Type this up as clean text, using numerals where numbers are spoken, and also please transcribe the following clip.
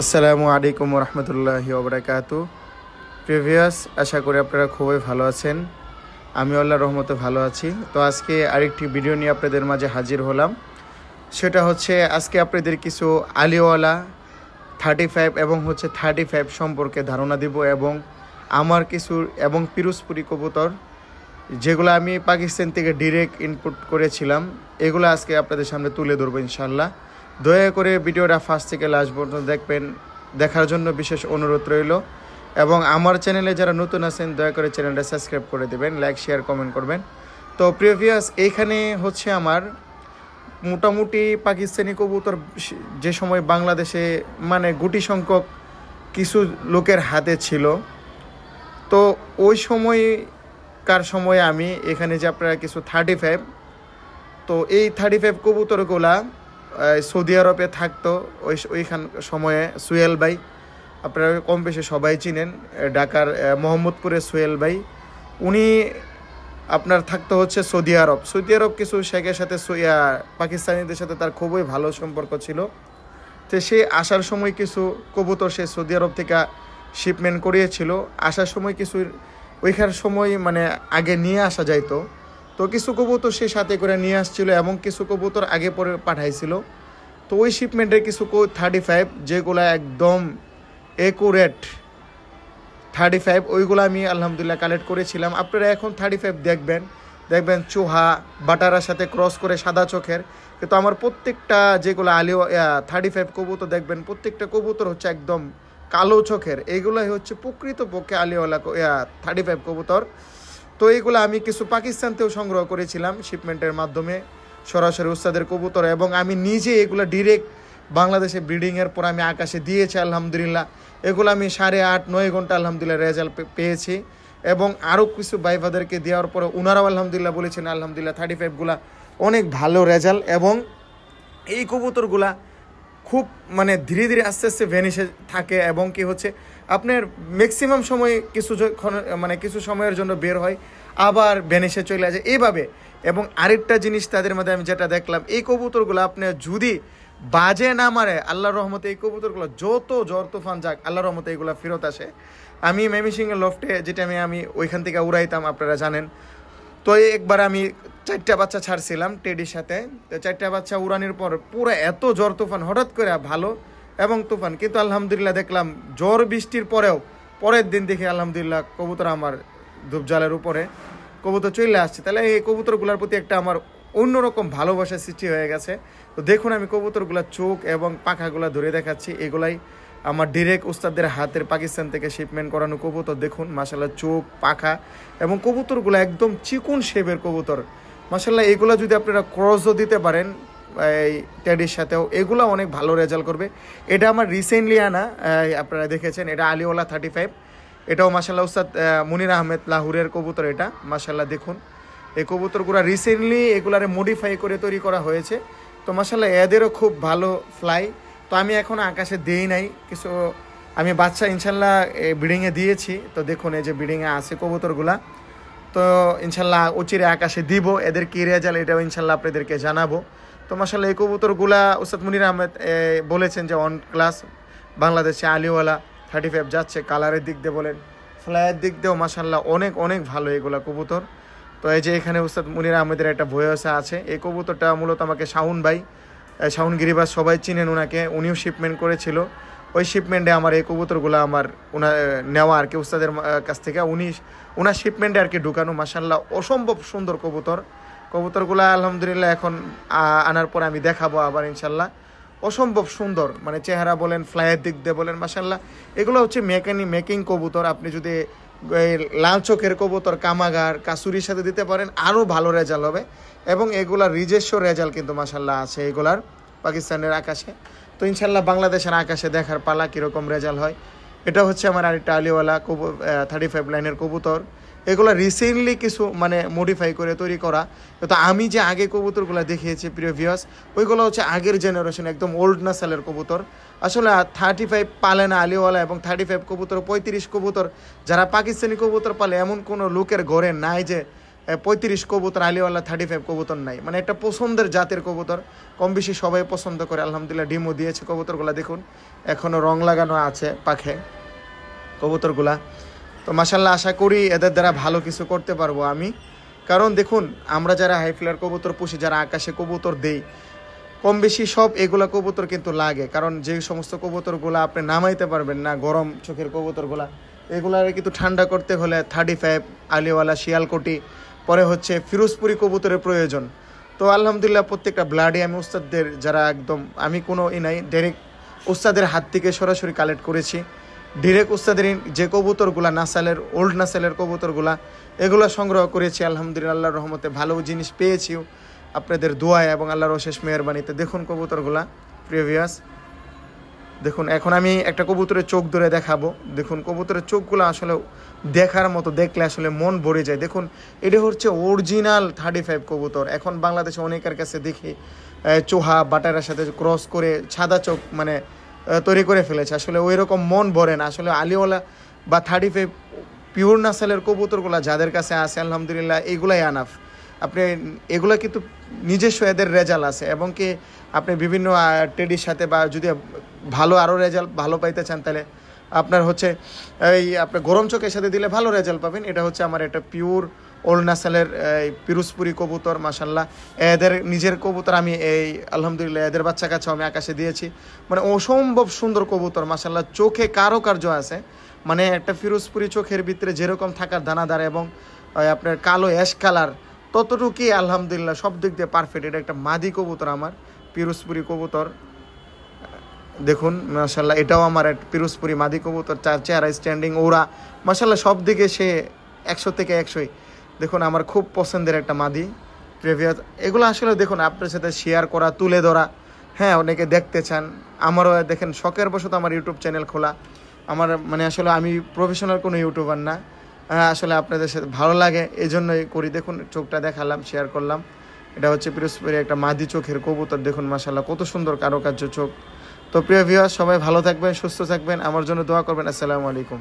আসসালামু আলাইকুম রহমতুল্লাহি ওবরাকাতু। প্রিভিয়াস আশা করি আপনারা খুবই ভালো আছেন। আমি আল্লাহর রহমতে ভালো আছি। তো আজকে আরেকটি ভিডিও নিয়ে আপনাদের মাঝে হাজির হলাম। সেটা হচ্ছে আজকে আপনাদের কিছু আলিওয়ালা 35 এবং 35 সম্পর্কে ধারণা দিব এবং আমার কিছু এবং পিরোজপুরি কবুতর যেগুলো আমি পাকিস্তান থেকে ডিরেক্ট ইনপুট করেছিলাম এগুলো আজকে আপনাদের সামনে তুলে ধরবো ইনশাল্লাহ। দয়া করে ভিডিওটা ফার্স্ট থেকে লাস্ট পর্যন্ত দেখবেন, দেখার জন্য বিশেষ অনুরোধ রইল। এবং আমার চ্যানেলে যারা নতুন আছেন দয়া করে চ্যানেলটা সাবস্ক্রাইব করে দেবেন, লাইক শেয়ার কমেন্ট করবেন। তো প্রিভিয়াস এইখানে হচ্ছে আমার মোটামুটি পাকিস্তানি কবুতর যে সময় বাংলাদেশে মানে গুটি সংখ্যক কিছু লোকের হাতে ছিল। তো ওই সময়ে আমি এখানে যে আপনারা কিছু 35, তো এই 35 কবুতরগুলা সৌদি আরবে থাকতো ওইখান সময়ে। সোহেল ভাই, আপনারা কম বেশি সবাই চিনেন, ঢাকার মোহাম্মদপুরের সোহেল ভাই, উনি আপনার থাকতো হচ্ছে সৌদি আরব কিছু শেখের সাথে পাকিস্তানিদের সাথে তার খুবই ভালো সম্পর্ক ছিল। তো সে আসার সময় কিছু কবুতর সে সৌদি আরব থেকে শিপমেন্ট করিয়েছিল। আসার সময় কিছু ওইখান সময় মানে আগে নিয়ে আসা যাইতো, তো কিছু কবুতর সে সাথে করে নিয়ে আসছিল এবং কিছু কবুতর আগে পরে পাঠাইছিল। তো ওই শিপমেন্টের কিছু 35 যেগুলো একদম একুরেট 35 ওইগুলো আমি আলহামদুলিল্লাহ কালেক্ট করেছিলাম। আপনারা এখন 35 দেখবেন চোহা বাটারার সাথে ক্রস করে সাদা চোখের, কিন্তু আমার প্রত্যেকটা যেগুলো 35 কবুতর দেখবেন প্রত্যেকটা কবুতর হচ্ছে একদম কালো চোখের। এইগুলাই হচ্ছে প্রকৃতপক্ষে আলিওয়ালা 35 কবুতর। তো এইগুলো আমি কিছু পাকিস্তানতেও সংগ্রহ করেছিলাম শিপমেন্টের মাধ্যমে, সরাসরি উস্তাদের কবুতর, এবং আমি নিজে এগুলো ডিরেক্ট বাংলাদেশে ব্রিডিংয়ের পর আমি আকাশে দিয়েছি আলহামদুলিল্লাহ। এগুলো আমি 8.5-9 ঘন্টা আলহামদুলিল্লাহ রেজাল্ট পেয়েছি। এবং আরও কিছু ভাইভাদেরকে দেওয়ার পরে ওনারাও আলহামদুলিল্লাহ বলেছেন আলহামদুলিল্লাহ 35গুলা অনেক ভালো রেজাল্ট। এবং এই কবুতরগুলা খুব মানে ধীরে ধীরে আস্তে আস্তে ভ্যানিশে থাকে এবং কি হচ্ছে আপনার ম্যাক্সিমাম সময় কিছু সময়ের জন্য বের হয়, আবার ভ্যানিশে চলে আসে এইভাবে। এবং আরেকটা জিনিস তাদের মধ্যে আমি যেটা দেখলাম, এই কবুতরগুলো আপনি যদি বাজে না মারে আল্লাহর রহমতে এই কবুতরগুলো যত জ্বর তুফান যাক আল্লাহর রহমতে এগুলো ফেরত আসে। আমি ময়মনসিংহের লফটে যেটা আমি ওইখান থেকে উড়াইতাম আপনারা জানেন। তো একবার আমি 4টা বাচ্চা ছাড়ছিলাম টেডির সাথে। তো 4টা বাচ্চা উড়ানোর পর পুরো এত জ্বর তুফান, হঠাৎ করে ভালো এবং তুফান, কিন্তু আলহামদুলিল্লাহ দেখলাম জ্বর বৃষ্টির পরেও পরের দিন দেখি আলহামদুলিল্লাহ কবুতর আমার ধূপজালের উপরে কবুতর চলে আসছে। তাহলে এই কবুতরগুলোর প্রতি একটা আমার অন্যরকম ভালোবাসার সৃষ্টি হয়ে গেছে। তো দেখুন আমি কবুতরগুলোর চোখ এবং পাখাগুলো ধরে দেখাচ্ছি, এগুলাই আমার ডিরেক্ট উস্তাদের হাতের পাকিস্তান থেকে শিপমেন্ট করানো কবুতর। দেখুন মাশাল্লাহ চোখ পাখা এবং কবুতরগুলো একদম চিকুন শেপের কবুতর মাশাল্লাহ। এগুলো যদি আপনারা ক্রসও দিতে পারেন এই টেডির সাথেও, এগুলো অনেক ভালো রেজাল্ট করবে। এটা আমার রিসেন্টলি আনা, আপনারা দেখেছেন, এটা আলিওয়ালা 35। এটাও মাশাল্লাহ উস্তাদ মুনির আহমেদ লাহুরের কবুতর। এটা মাশাল্লাহ দেখুন এই কবুতরগুলো রিসেন্টলি এগুলারে মডিফাই করে তৈরি করা হয়েছে। তো মাশাল্লাহ এদেরও খুব ভালো ফ্লাই। তো আমি এখন আকাশে দিই নাই কিছু, আমি বাচ্চা ইনশাল্লাহ ব্রিডিংয়ে দিয়েছি। তো দেখুন এই যে ব্রিডিংয়ে আছে কবুতরগুলা। তো ইনশাল্লাহ অচিরে আকাশে দিব, এদের কী রেজাল্ট এটাও ইনশাল্লাহ আপনাদেরকে জানাবো। তো মাশাল্লাহ এই কবুতরগুলা উস্তাদ মুনির আহমেদ বলেছেন যে অন ক্লাস বাংলাদেশে আলিওয়ালা 35 যাচ্ছে। কালারের দিক দিয়ে বলেন, ফ্লাইয়ের দিক দিয়েও মাশাল্লাহ অনেক অনেক ভালো এগুলা কবুতর। তো এই যে এখানে উস্তাদ মুনির আহমেদের একটা ভয়েসা আছে। এই কবুতরটা মূলত আমাকে শাহুন ভাই, শাহুন গিরিবাস সবাই চিনেন ওনাকে, উনিও শিপমেন্ট করেছিল। ওই শিপমেন্টে আমার এই কবুতরগুলো আমার নেওয়া আর কি উস্তাদের কাছ থেকে ওনার শিপমেন্টে আর কি ঢুকানো। মাশাল্লাহ অসম্ভব সুন্দর কবুতরগুলো আলহামদুলিল্লাহ এখন আনার পর আমি দেখাবো আবার ইনশাল্লাহ। অসম্ভব সুন্দর, মানে চেহারা বলেন ফ্লাইয়ের দিক দিয়ে বলেন মাশাল্লাহ। এগুলো হচ্ছে মেকিং কবুতর। আপনি যদি লাল চোখের কবুতর কামাগার কাসুরির সাথে দিতে পারেন আরও ভালো রেজাল্ট হবে। এবং এগুলার নিজস্ব রেজাল্ট কিন্তু মাশাল্লাহ আছে এগুলার পাকিস্তানের আকাশে। তো ইনশাল্লাহ বাংলাদেশের আকাশে দেখার পালা কীরকম রেজাল্ট হয়। এটা হচ্ছে আমার আরেকটা আলিওয়ালা 35 লাইনের কবুতর। এগুলো রিসেন্টলি কিছু মানে মডিফাই করে তৈরি করা। তো আমি যে আগে কবুতরগুলো দেখিয়েছি প্রিভিয়াস, ওইগুলো হচ্ছে আগের জেনারেশন একদম ওল্ড নাসালের কবুতর। আসলে 35 পালে না আলিওয়ালা এবং 35 কবুতর 35 কবুতর যারা পাকিস্তানি কবুতর পালে এমন কোনো লোকের ঘরে নাই যে 35 কবুতর, আলিওয়ালা 35 কবুতর নাই, মানে একটা পছন্দের জাতের কবুতর, কম বেশি সবাই পছন্দ করে। আলহামদুলিল্লাহ ডিমও দিয়েছে কবুতরগুলা, দেখুন এখনও রং লাগানো আছে পাখে কবুতরগুলা। তো মাশাল্লাহ আশা করি এদের দ্বারা ভালো কিছু করতে পারবো আমি, কারণ দেখুন আমরা যারা হাই ফ্লায়ার কবুতর পুষি, যারা আকাশে কবুতর দেই, কম বেশি সব এগুলা কবুতর কিন্তু লাগে, কারণ যে সমস্ত কবুতরগুলো আপনি নামাইতে পারবেন না, গরম চোখের কবুতরগুলা, এগুলার কিন্তু ঠান্ডা করতে হলে 35 আলিওয়ালা, শিয়ালকোটি, পরে হচ্ছে ফিরোজপুরি কবুতরের প্রয়োজন। তো আলহামদুলিল্লাহ প্রত্যেকটা ব্লাডে আমি উস্তাদদের যারা একদম, আমি কোনো নাই, ডাইরেক্ট উস্তাদের হাত থেকে সরাসরি কালেক্ট করেছি। ডিরেক্ট উস্তাদের যে কবুতরগুলা নাসালের, ওল্ড নাসালের কবুতরগুলা, এগুলো সংগ্রহ করেছি। আলহামদুলিল্লাহ আল্লাহর রহমতে ভালো জিনিস পেয়েছিও আপনাদের দোয়ায় এবং আল্লাহর অশেষ মেহেরবানিতে। দেখুন কবুতরগুলা প্রিভিয়াস, দেখুন এখন আমি একটা কবুতরের চোখ ধরে দেখাবো। দেখুন কবুতরের চোখগুলো আসলে দেখার মতো, দেখলে আসলে মন ভরে যায়। দেখুন এটা হচ্ছে অরিজিনাল 35 কবুতর। এখন বাংলাদেশে অনেকের কাছে দেখি চোহা বাটারের সাথে ক্রস করে সাদা চোখ মানে তৈরি করে ফেলেছে, আসলে ওই রকম মন ভরে না। আসলে আলিওয়ালা বা 35 পিওর নাসালের কবুতরগুলো যাদের কাছে আছে আলহামদুলিল্লাহ এগুলাই আনাফ। আপনি এগুলো কিন্তু নিজস্ব এদের রেজাল্ট আছে, এবং কি আপনি বিভিন্ন টেডির সাথে বা যদি ভালো আরও রেজাল্ট ভালো পাইতে চান, তাহলে আপনার হচ্ছে এই আপনার গরম চোখের সাথে দিলে ভালো রেজাল্ট পাবেন। এটা হচ্ছে আমার একটা পিওর ওল্ড নাসালের পিরোজপুরি কবুতর। মাশাল্লাহ এদের নিজের কবুতর আমি এই আলহামদুলিল্লাহ এদের বাচ্চা কাছেও আমি আকাশে দিয়েছি, মানে অসম্ভব সুন্দর কবুতর মাশাল্লাহ। চোখে কারুকার্য আছে, মানে একটা ফিরোজপুরি চোখের ভিতরে যেরকম থাকার দানাদার এবং আপনার কালো অ্যাশ কালার, ততটুকুই আলহামদুলিল্লাহ সব দিক দিয়ে পারফেক্ট। এটা একটা মাদি কবুতর আমার, পিরোজপুরি কবুতর। দেখুন মাশাল্লাহ এটাও আমার একটা পিরোজপুরি মাদি কবুতর, চেহারা স্ট্যান্ডিং ওরা মাশাল্লাহ সব দিকে সে 100 থেকে 100। দেখুন আমার খুব পছন্দের একটা মাদি প্রিভিয়াস। এগুলো আসলে দেখুন আপনার সাথে শেয়ার করা, তুলে ধরা, হ্যাঁ অনেকে দেখতে চান। আমারও দেখেন শখের বশত আমার ইউটিউব চ্যানেল খোলা, আমার মানে আসলে আমি প্রফেশনাল কোনো ইউটিউবার না, আসলে আপনাদের সাথে ভালো লাগে এই জন্যই করি। দেখুন চোখটা দেখালাম, শেয়ার করলাম। এটা হচ্ছে পিরোজপুরি একটা মাদি চোখের কবুতর। দেখুন মাশাল্লাহ কত সুন্দর কারুকার্য চোখ। তো প্রিয় ভিউয়ার সবাই ভালো থাকবেন, সুস্থ থাকবেন, আমার জন্য দোয়া করবেন। আসসালামু আলাইকুম।